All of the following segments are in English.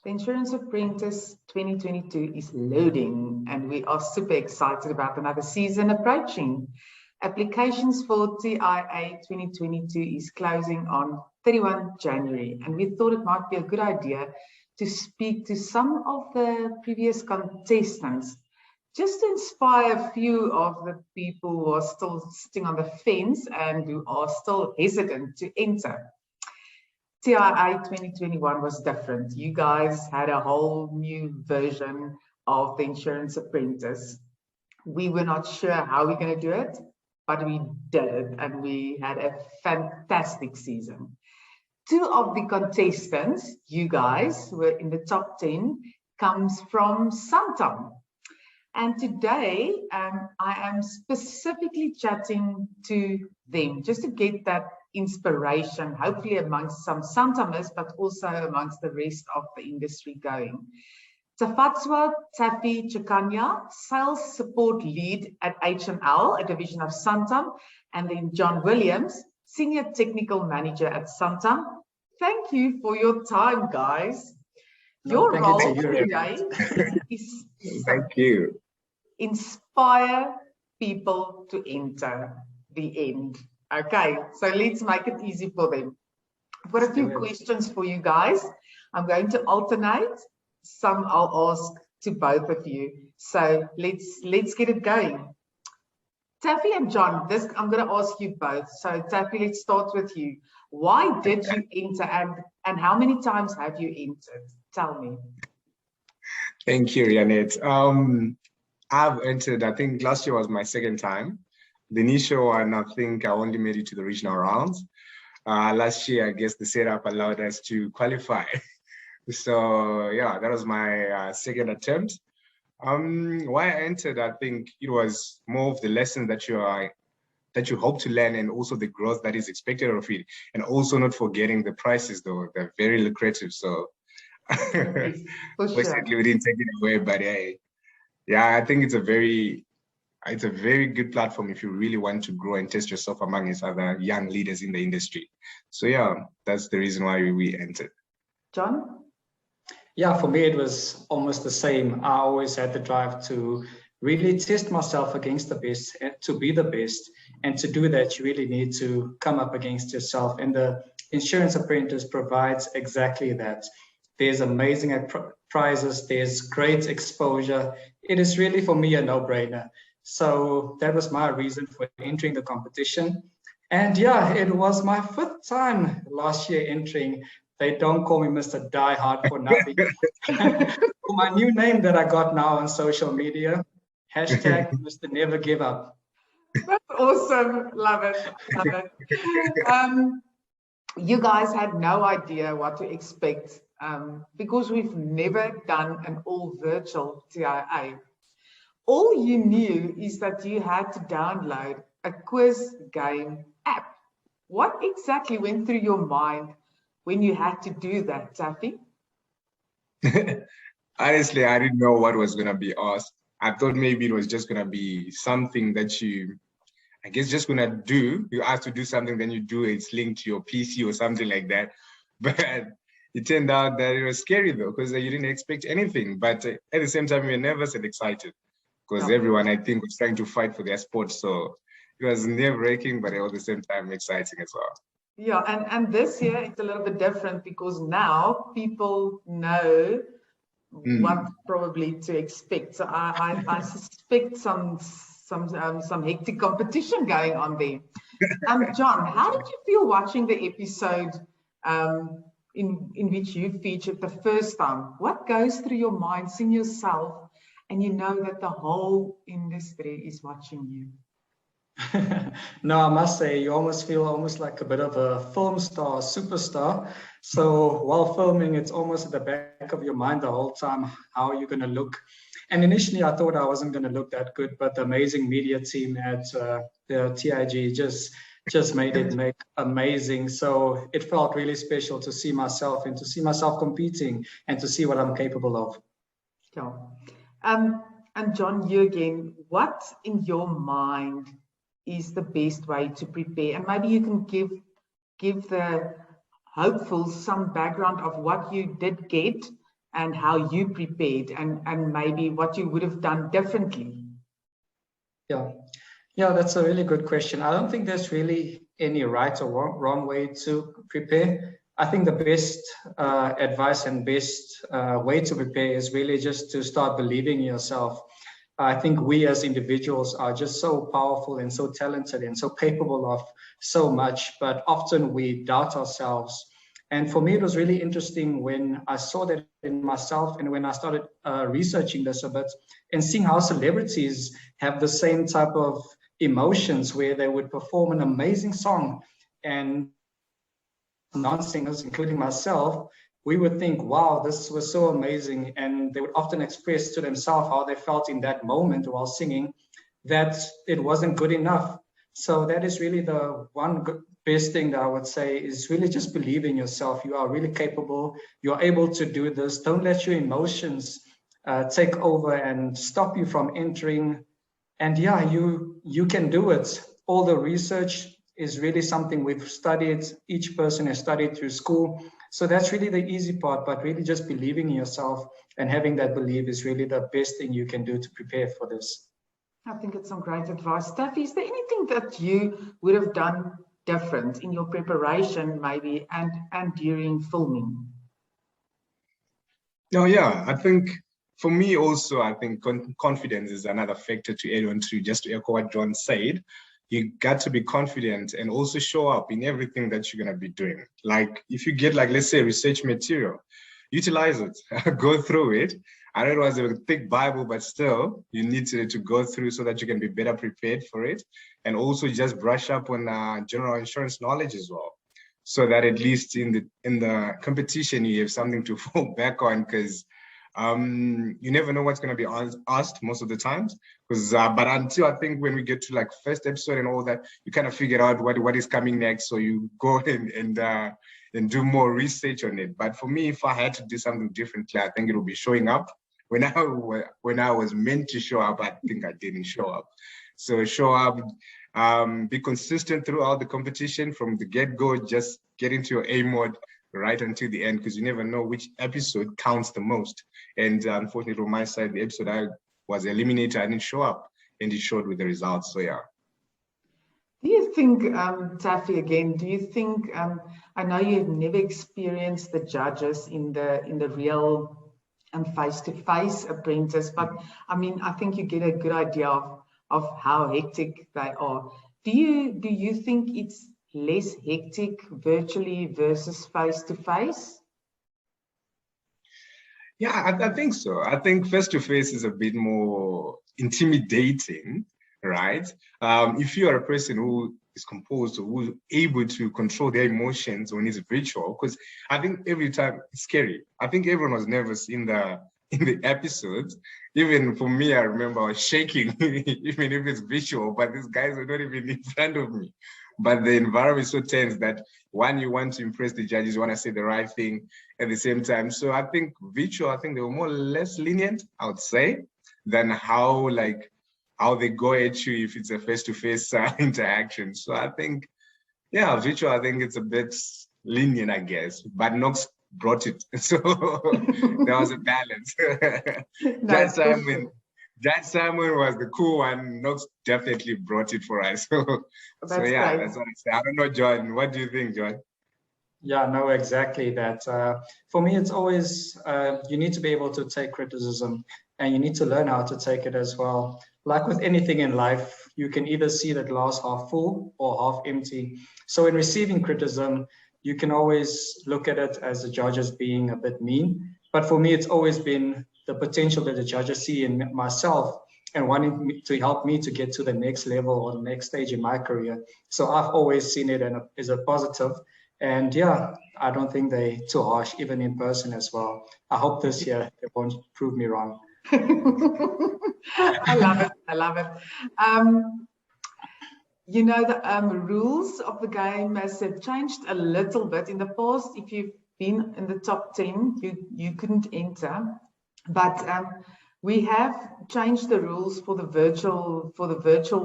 The Insurance Apprentice 2022 is loading, and we are super excited about another season approaching. Applications for TIA 2022 is closing on 31 January, and we thought it might be a good idea to speak to some of the previous contestants, just to inspire a few of the people who are still sitting on the fence and who are still hesitant to enter. TIA 2021 was different. You guys had a whole new version of the Insurance Apprentice. We were not sure how we're going to do it, but we did it, and we had a fantastic season. Two of the contestants, you guys, were in the top 10, comes from Santam. And today, I am specifically chatting to them, just to get that inspiration, hopefully amongst some Santamers, but also amongst the rest of the industry going. Tafadzwa, Taffy, Chikanya, Sales Support Lead at HML, a division of Santam, and then John Williams, Senior Technical Manager at Santam. Thank you for your time, guys. Your role today is thank you. Inspire people to enter the end. Okay, so let's make it easy for them. I've got a few questions for you guys. I'm going to alternate. Some I'll ask to both of you. So let's get it going. Taffy and John, this I'm going to ask you both. So Taffy, let's start with you. Why did you enter, and how many times have you entered? Tell me. Thank you, Rianet. I've entered, I think last year was my second time. The initial one, I think I only made it to the regional rounds. Last year, I guess the setup allowed us to qualify. So yeah, that was my second attempt. Why I entered, I think it was more of the lesson that you hope to learn, and also the growth that is expected of it, and also not forgetting the prices though, they're very lucrative. So basically we didn't take it away, but yeah, I think it's a very good platform if you really want to grow and test yourself among its other young leaders in the industry. So yeah, that's the reason why we entered. John? Yeah, for me, it was almost the same. I always had the drive to really test myself against the best, to be the best. And to do that, you really need to come up against yourself. And the Insurance Apprentice provides exactly that. There's amazing prizes, there's great exposure. It is really, for me, a no-brainer. So that was my reason for entering the competition. And yeah, it was my 5th time last year entering. They don't call me Mr. Die Hard for nothing. For my new name that I got now on social media, hashtag Mr. Never Give Up. That's awesome. Love it. Love it. You guys had no idea what to expect because we've never done an all virtual TIA. All you knew is that you had to download a quiz game app. What exactly went through your mind when you had to do that, Taffy? Honestly, I didn't know what was going to be asked. I thought maybe it was just going to be something that you, I guess, just going to do. You asked to do something, then you do it. It's linked to your PC or something like that. But it turned out that it was scary, though, because you didn't expect anything. But at the same time, you were nervous and excited, because everyone, I think, was trying to fight for their sport. So it was nerve-wracking, but at the same time, exciting as well. Yeah, and this year it's a little bit different because now people know what probably to expect. So I suspect some hectic competition going on there. John, how did you feel watching the episode in which you featured the first time? What goes through your mind, seeing yourself, and you know that the whole industry is watching you? No, I must say, you almost feel like a bit of a film star, superstar. So while filming, it's almost at the back of your mind the whole time, how you're going to look. And initially, I thought I wasn't going to look that good, but the amazing media team at the TIG just made it amazing. So it felt really special to see myself and to see myself competing and to see what I'm capable of. Yeah. And John, you again, what in your mind is the best way to prepare? And maybe you can give the hopefuls some background of what you did get and how you prepared, and maybe what you would have done differently? Yeah, that's a really good question. I don't think there's really any right or wrong way to prepare. I think the best advice and best way to prepare is really just to start believing in yourself. I think we as individuals are just so powerful and so talented and so capable of so much, but often we doubt ourselves. And for me, it was really interesting when I saw that in myself and when I started researching this a bit and seeing how celebrities have the same type of emotions where they would perform an amazing song, and non-singers, including myself, we would think, wow, this was so amazing. And they would often express to themselves how they felt in that moment while singing, that it wasn't good enough. So that is really the one best thing that I would say, is really just believe in yourself. You are really capable. You are able to do this. Don't let your emotions take over and stop you from entering. And yeah, you can do it. All the research is really something we've studied. Each person has studied through school. So that's really the easy part, but really just believing in yourself and having that belief is really the best thing you can do to prepare for this. I think it's some great advice. Taffy, is there anything that you would have done different in your preparation, maybe, and during filming? No, yeah, I think for me also, I think confidence is another factor to add on to, just to echo what John said. You got to be confident and also show up in everything that you're going to be doing. Like if you get, like, let's say research material, utilize it, go through it. I know it was a thick Bible, but still you need to go through so that you can be better prepared for it. And also just brush up on general insurance knowledge as well, so that at least in the competition, you have something to fall back on, because you never know what's going to be asked most of the times. But until I think when we get to like first episode and all that, you kind of figure out what is coming next. So you go and do more research on it. But for me, if I had to do something differently, I think it would be showing up. When I was meant to show up, I think I didn't show up. So show up, be consistent throughout the competition from the get-go, just get into your A mode right until the end, because you never know which episode counts the most. And unfortunately, on my side, the episode I was eliminated, I didn't show up, and it showed with the results. So yeah. Do you think, Taffy, again, do you think, I know you've never experienced the judges in the real and face-to-face Apprentice, but I mean, I think you get a good idea of how hectic they are. Do you think it's less hectic virtually versus face-to-face? Yeah, I think so. I think face-to-face is a bit more intimidating, right? If you are a person who is composed or who's able to control their emotions when it's virtual, because I think every time it's scary. I think everyone was nervous in the episodes. Even for me, I remember I was shaking, even if it's visual, but these guys were not even in front of me. But the environment is so tense that one, you want to impress the judges, you want to say the right thing at the same time. So I think virtual, I think they were more or less lenient, I would say, than how they go at you if it's a face-to-face interaction. So I think, yeah, virtual, I think it's a bit lenient, I guess, but Knox brought it. So there was a balance. That Simon was the cool one. Knox definitely brought it for us. So yeah, great. That's what I say. I don't know, John. What do you think, John? Yeah, no, exactly that. For me, it's always, you need to be able to take criticism, and you need to learn how to take it as well. Like with anything in life, you can either see the glass half full or half empty. So in receiving criticism, you can always look at it as the judges being a bit mean. But for me, it's always been the potential that the judges see in myself and wanting to help me to get to the next level or the next stage in my career. So I've always seen it as a positive. And yeah, I don't think they're too harsh, even in person as well. I hope this year they won't prove me wrong. I love it. I love it. You know, the rules of the game have changed a little bit. In the past, if you've been in the top 10, you couldn't enter. But we have changed the rules for the virtual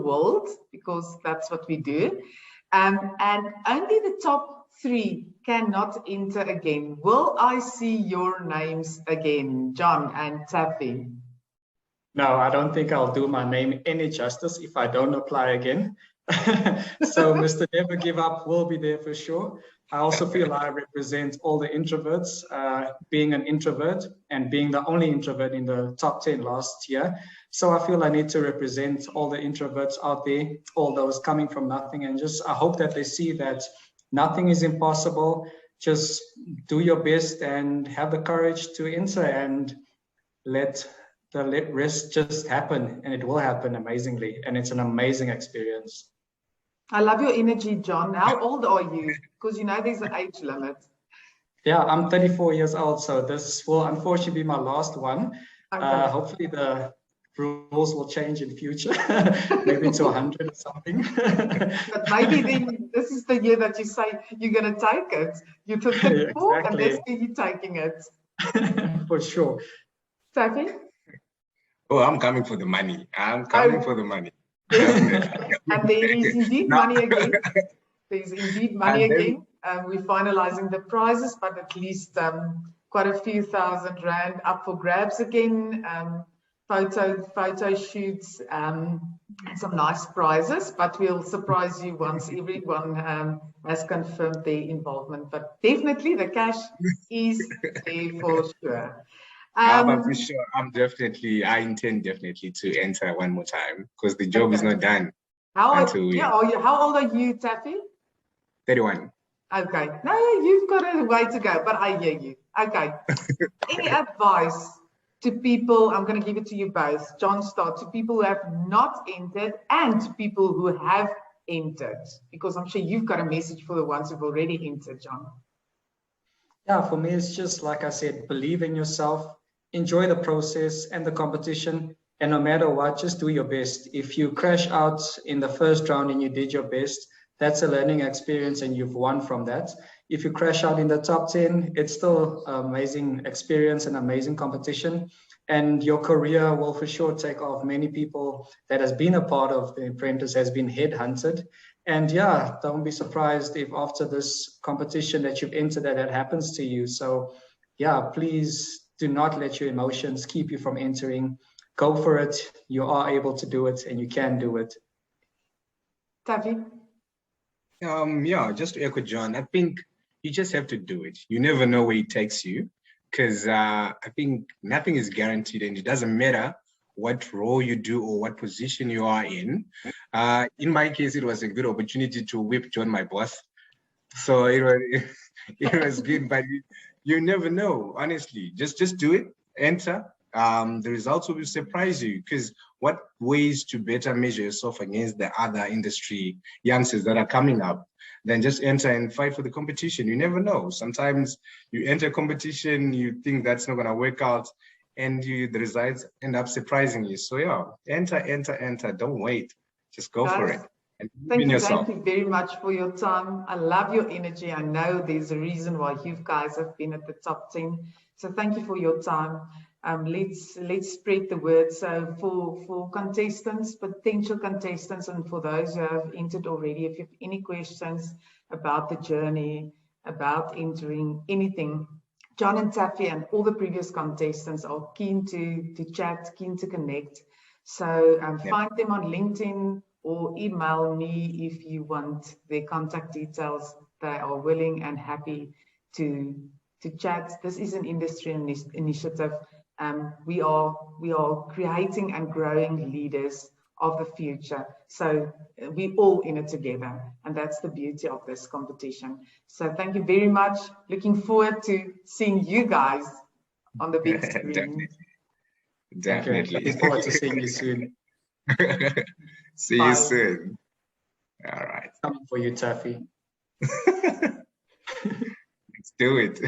world, because that's what we do. And only the top 3 cannot enter again. Will I see your names again, John and Taffy? No, I don't think I'll do my name any justice if I don't apply again. So Mr. Never Give Up will be there for sure. I also feel I represent all the introverts, being an introvert and being the only introvert in the top 10 last year. So I feel I need to represent all the introverts out there, all those coming from nothing, and just I hope that they see that nothing is impossible. Just do your best and have the courage to enter and let the rest just happen, and it will happen amazingly, and it's an amazing experience. I love your energy, John. How old are you? Because you know there's an age limit. Yeah, I'm 34 years old, so this will unfortunately be my last one. Okay. Hopefully the rules will change in future, maybe to 100 or something. But maybe then this is the year that you say you're going to take it. You're 34 Exactly. and let's see you taking it. For sure. Taffy? Oh, I'm coming for the money. I'm coming for the money. And there is indeed money again. There's indeed money again. We're finalizing the prizes, but at least quite a few £1,000 up for grabs again. Photo shoots and some nice prizes, but we'll surprise you once everyone has confirmed their involvement. But definitely the cash is there for sure. But for sure, I intend definitely to enter one more time because the job is not done. How old are you, Taffy? 31. Okay. No, you've got a way to go, but I hear you. Okay. Any advice to people, I'm going to give it to you both, John, start, to people who have not entered and to people who have entered? Because I'm sure you've got a message for the ones who've already entered, John. Yeah, for me, it's just like I said, believe in yourself, enjoy the process and the competition, and no matter what, just do your best. If you crash out in the first round and you did your best, that's a learning experience and you've won from that. If you crash out in the top 10, it's still an amazing experience and amazing competition. And your career will for sure take off. Many people that has been a part of the Apprentice has been headhunted. And yeah, don't be surprised if after this competition that you've entered that happens to you. So yeah, please do not let your emotions keep you from entering. Go for it. You are able to do it and you can do it. Taffy? Yeah, just to echo John, I think you just have to do it. You never know where it takes you because I think nothing is guaranteed and it doesn't matter what role you do or what position you are in. In my case, it was a good opportunity to whip John, my boss. So it was good, but you never know, honestly. Just do it, enter. The results will surprise you because what ways to better measure yourself against the other industry youngsters that are coming up than just enter and fight for the competition. You never know. Sometimes you enter competition, you think that's not going to work out, and the results end up surprising you. So yeah, enter. Don't wait. Just go for it. And thank you very much for your time. I love your energy. I know there's a reason why you guys have been at the top 10. So thank you for your time. Let's spread the word. So for contestants, potential contestants, and for those who have entered already, if you have any questions about the journey, about entering, anything, John and Taffy and all the previous contestants are keen to chat, keen to connect. So find them on LinkedIn or email me if you want their contact details. They are willing and happy to chat. This is an industry initiative. We are creating and growing leaders of the future. So we're all in it together. And that's the beauty of this competition. So thank you very much. Looking forward to seeing you guys on the big screen. Definitely. Looking forward to seeing you soon. See you soon. All right. Coming for you, Taffy. Let's do it.